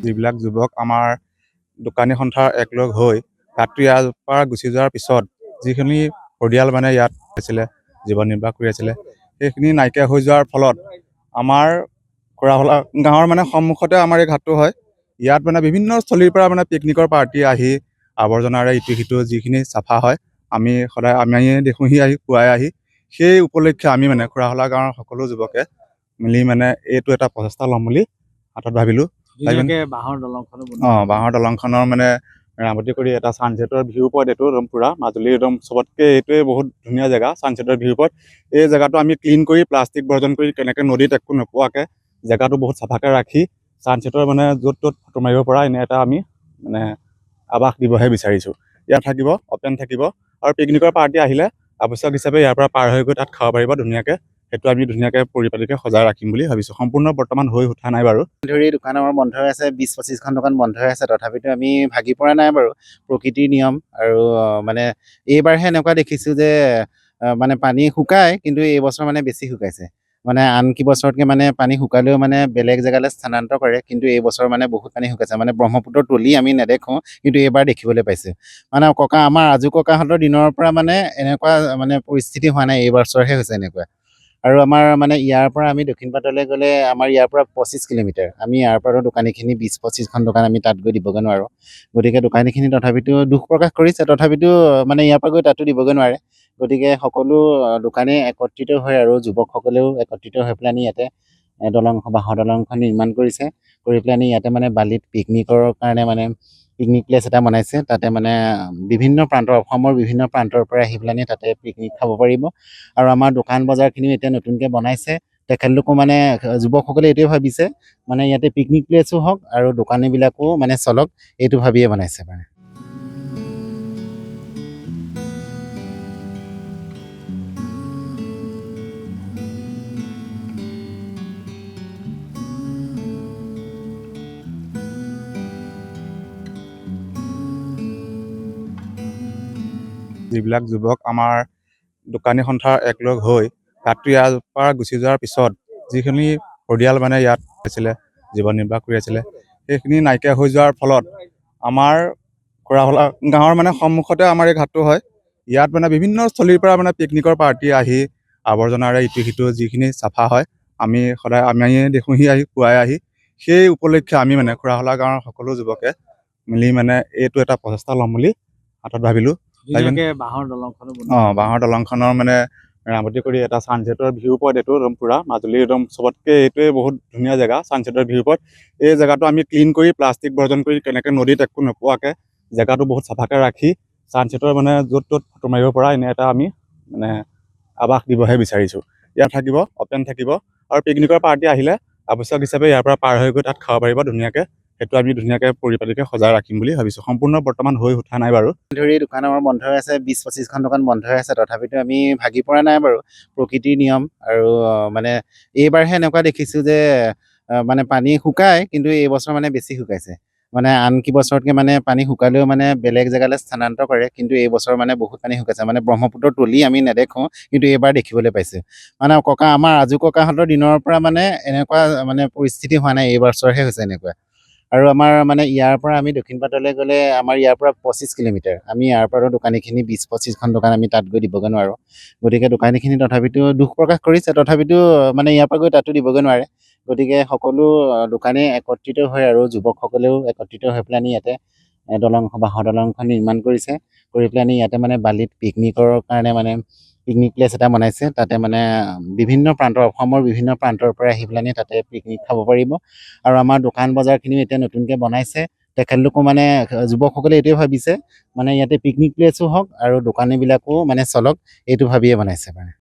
যিবিলাক যুৱক আমাৰ দোকানী সন্থাৰ একলগ হৈ ৰাত্ৰি ইয়াৰ পৰা গুচি যোৱাৰ পিছত যিখিনি পৰিয়াল মানে ইয়াত আছিলে, জীৱন নিৰ্বাহ কৰি আছিলে, সেইখিনি নাইকিয়া হৈ যোৱাৰ ফলত আমাৰ খোৰাহলা গাঁৱৰ মানে সন্মুখতে আমাৰ এই ঘাটটো হয়। ইয়াত মানে বিভিন্ন স্থলীৰ পৰা মানে পিকনিকৰ পাৰ্টি আহি আৱৰ্জনাৰে ইটো সিটো যিখিনি চাফা হয়, আমি সদায় দেখোঁহি আহি পুৱাই আহি সেই উপলক্ষে আমি মানে খোৰাহলা গাঁৱৰ সকলো যুৱকে মিলি মানে এইটো এটা প্ৰচেষ্টা ল'ম বুলি হাতত ভাবিলোঁ। বাঁহৰ দলংখনৰ মানে মেৰামতি কৰি এটা ছানছেটৰ ভিউ পইণ্ট এইটো একদম পূৰা মাজুলী একদম চবতকৈ এইটোৱে বহুত ধুনীয়া জেগা, ছানছেটৰ ভিউ পইণ্ট। এই জেগাটো আমি ক্লিন কৰি প্লাষ্টিক বৰ্জন কৰি কেনেকৈ নদীত একো নোপোৱাকৈ জেগাটো বহুত চাফাকৈ ৰাখি ছানছেটৰ মানে য'ত ত'ত ফটো মাৰিব পৰা এনে এটা আমি মানে আৱাস দিবহে বিচাৰিছোঁ। ইয়াত থাকিব, অপেন থাকিব আৰু পিকনিকৰ পাৰ্টি আহিলে আৱশ্যক হিচাপে ইয়াৰ পৰা পাৰ হৈ গৈ তাত খাব পাৰিব ধুনীয়াকৈ। সেইটো আমি ধুনীয়াকৈ পৰিপাটিকৈ সজাই ৰাখিম বুলি ভাবিছোঁ। সম্পূৰ্ণ বৰ্তমান হৈ উঠা নাই বাৰু। ধৰি দোকান আমাৰ বন্ধ হৈ আছে, 20-25খন দোকান বন্ধ হৈ আছে, তথাপিতো আমি ভাগি পৰা নাই বাৰু। প্ৰকৃতিৰ নিয়ম আৰু মানে এইবাৰহে এনেকুৱা দেখিছোঁ যে মানে পানী শুকায়, কিন্তু এইবছৰ মানে বেছি শুকাইছে। মানে আন কি বছৰতকৈ মানে পানী শুকালেও মানে বেলেগ জেগালৈ স্থানান্তৰ কৰে, কিন্তু এইবছৰ মানে বহুত পানী শুকাইছে। মানে ব্ৰহ্মপুত্ৰৰ তলি আমি নেদেখোঁ, কিন্তু এইবাৰ দেখিবলৈ পাইছোঁ। মানে আমাৰ আজু ককাহঁতৰ দিনৰ পৰা মানে এনেকুৱা মানে পৰিস্থিতি হোৱা নাই, এইবছৰহে হৈছে এনেকুৱা। আৰু আমাৰ মানে ইয়াৰ পৰা আমি দক্ষিণপাটলৈ গ'লে আমাৰ ইয়াৰ পৰা 25 কিলোমিটাৰ। আমি ইয়াৰ পৰা দোকানীখিনি 20-25খন দোকান আমি তাত গৈ দিবগৈ নোৱাৰোঁ। গতিকে দোকানীখিনি তথাপিতো দুখ প্ৰকাশ কৰিছে, তথাপিতো মানে ইয়াৰ পৰা গৈ তাতো দিবগৈ নোৱাৰে। গতিকে সকলো দোকানেই একত্ৰিত হৈ আৰু যুৱকসকলেও একত্ৰিত হৈ পেলাই ইয়াতে বাঁহৰ দলংখন নিৰ্মাণ কৰিছে। কৰি পেলাই ইয়াতে মানে বালিত পিকনিকৰ কাৰণে মানে পিকনিক প্লেচ এটা বনাইছে। তাতে মানে অসমৰ বিভিন্ন প্ৰান্তৰ পৰা আহি পেলাই তাতে পিকনিক খাব পাৰিব। আৰু আমাৰ দোকান বজাৰখিনিও এতিয়া নতুনকৈ বনাইছে। তেখেতলোকো মানে যুৱকসকলে এইটোৱে ভাবিছে মানে ইয়াতে পিকনিক প্লেচো হওক আৰু দোকানীবিলাকো মানে চলক, এইটো ভাবিয়ে বনাইছে মানে। যিবিলাক যুৱক আমাৰ দোকানী সন্থাৰ একলগ হৈ ৰাত্ৰি ইয়াৰ পৰা গুচি যোৱাৰ পিছত যিখিনি পৰিয়াল মানে ইয়াত আছিলে, জীৱন নিৰ্বাহ কৰি আছিলে, সেইখিনি নাইকিয়া হৈ যোৱাৰ ফলত আমাৰ খোৰাহলা গাঁৱৰ মানে সন্মুখতে আমাৰ এই ঘাটটো হয়। ইয়াত মানে বিভিন্ন স্থলীৰ পৰা মানে পিকনিকৰ পাৰ্টি আহি আৱৰ্জনাৰে ইটো সিটো যিখিনি চাফা হয়, আমি সদায় দেখোঁহি আহি পুৱাই আহি সেই উপলক্ষে আমি মানে খোৰাহলা গাঁৱৰ সকলো যুৱকে মিলি মানে এইটো এটা প্ৰচেষ্টা ল'ম বুলি হাতত ভাবিলোঁ। বাঁহৰ দলংখনৰ মানে মেৰামতি কৰি এটা ছানছেটৰ ভিউ পইণ্ট এইটো একদম পূৰা মাজুলী একদম চবতকৈ এইটোৱে বহুত ধুনীয়া জেগা, ছানছেটৰ ভিউ পইণ্ট। এই জেগাটো আমি ক্লিন কৰি প্লাষ্টিক বৰ্জন কৰি কেনেকৈ নদীত একো নোপোৱাকৈ জেগাটো বহুত চাফাকৈ ৰাখি ছানছেটৰ মানে য'ত ত'ত ফটো মাৰিব পৰা এনে এটা আমি মানে আৱাস দিবহে বিচাৰিছোঁ। ইয়াত থাকিব, অপেন থাকিব আৰু পিকনিকৰ পাৰ্টি আহিলে আৱশ্যক হিচাপে ইয়াৰ পৰা পাৰ হৈ গৈ তাত খাব পাৰিব ধুনীয়াকৈ। সেইটো আমি ধুনীয়াকৈ পৰিপাটিকৈ সজাই ৰাখিম বুলি ভাবিছোঁ। সম্পূৰ্ণ বৰ্তমান হৈ উঠা নাই বাৰু। ধৰি দোকান আমাৰ বন্ধ হৈ আছে, 20-25খন দোকান বন্ধ হৈ আছে, তথাপিতো আমি ভাগি পৰা নাই বাৰু। প্ৰকৃতিৰ নিয়ম আৰু মানে এইবাৰহে এনেকুৱা দেখিছোঁ যে মানে পানী শুকায়, কিন্তু এইবছৰ মানে বেছি শুকাইছে। মানে আন কি বছৰতকৈ মানে পানী শুকালেও মানে বেলেগ জেগালৈ স্থানান্তৰ কৰে, কিন্তু এইবছৰ মানে বহুত পানী শুকাইছে। মানে ব্ৰহ্মপুত্ৰৰ তলি আমি নেদেখোঁ, কিন্তু এইবাৰ দেখিবলৈ পাইছোঁ। মানে আমাৰ আজু ককাহঁতৰ দিনৰ পৰা মানে এনেকুৱা মানে পৰিস্থিতি হোৱা নাই, এইবছৰহে হৈছে এনেকুৱা। আৰু আমাৰ মানে ইয়াৰ পৰা আমি দক্ষিণপাটলৈ গ'লে আমাৰ ইয়াৰ পৰা 25 কিলোমিটাৰ। আমি ইয়াৰ পৰা দোকানীখিনি 20-25খন দোকান আমি তাত গৈ দিবগৈ নোৱাৰোঁ। গতিকে দোকানীখিনি তথাপিতো দুখ প্ৰকাশ কৰিছে, তথাপিতো মানে ইয়াৰ পৰা গৈ তাতো দিবগৈ নোৱাৰে। গতিকে সকলো দোকানেই একত্ৰিত হৈ আৰু যুৱকসকলেও একত্ৰিত হৈ পেলাই ইয়াতে বাঁহৰ দলংখন নিৰ্মাণ কৰিছে। কৰি পেলাই ইয়াতে মানে বালিত পিকনিকৰ কাৰণে মানে পিকনিক প্লেচ এটা বনাইছে। তাতে মানে অসমৰ বিভিন্ন প্ৰান্তৰ পৰা আহি পেলাই তাতে পিকনিক খাব পাৰিব। আৰু আমাৰ দোকান বজাৰখিনিও এতিয়া নতুনকৈ বনাইছে। তেখেতলোকো মানে যুৱকসকলে এইটোৱে ভাবিছে মানে ইয়াতে পিকনিক প্লেচো হওক আৰু দোকানীবিলাকো মানে চলক, এইটো ভাবিয়ে বনাইছে মানে।